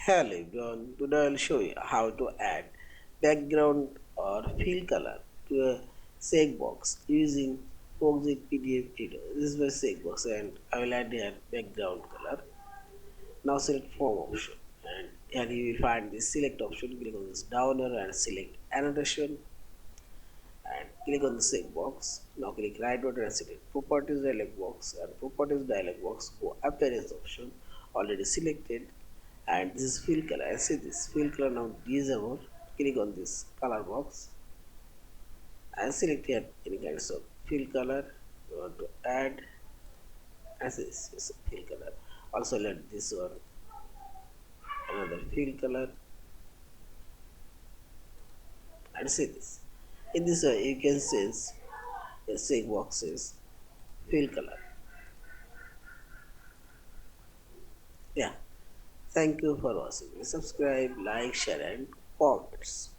Hello everyone, today I'll show you how to add background or fill color to a checkbox using Foxit PDF Editor. This is my checkbox and I will add here background color. Now select form option and here you will find this select option. Click on this down arrow and select annotation and click on the checkbox. Now click right button and select properties dialog box and properties dialog box go appearance option already selected and this is fill color. I see this fill color now disable. Click on this color box and select here any kinds of fill color you want to add. As this is fill color. Also let this one another fill color and see this. In this way you can sense the checkboxes fill color. Yeah. Thank you for watching. Subscribe, like, share, and comments.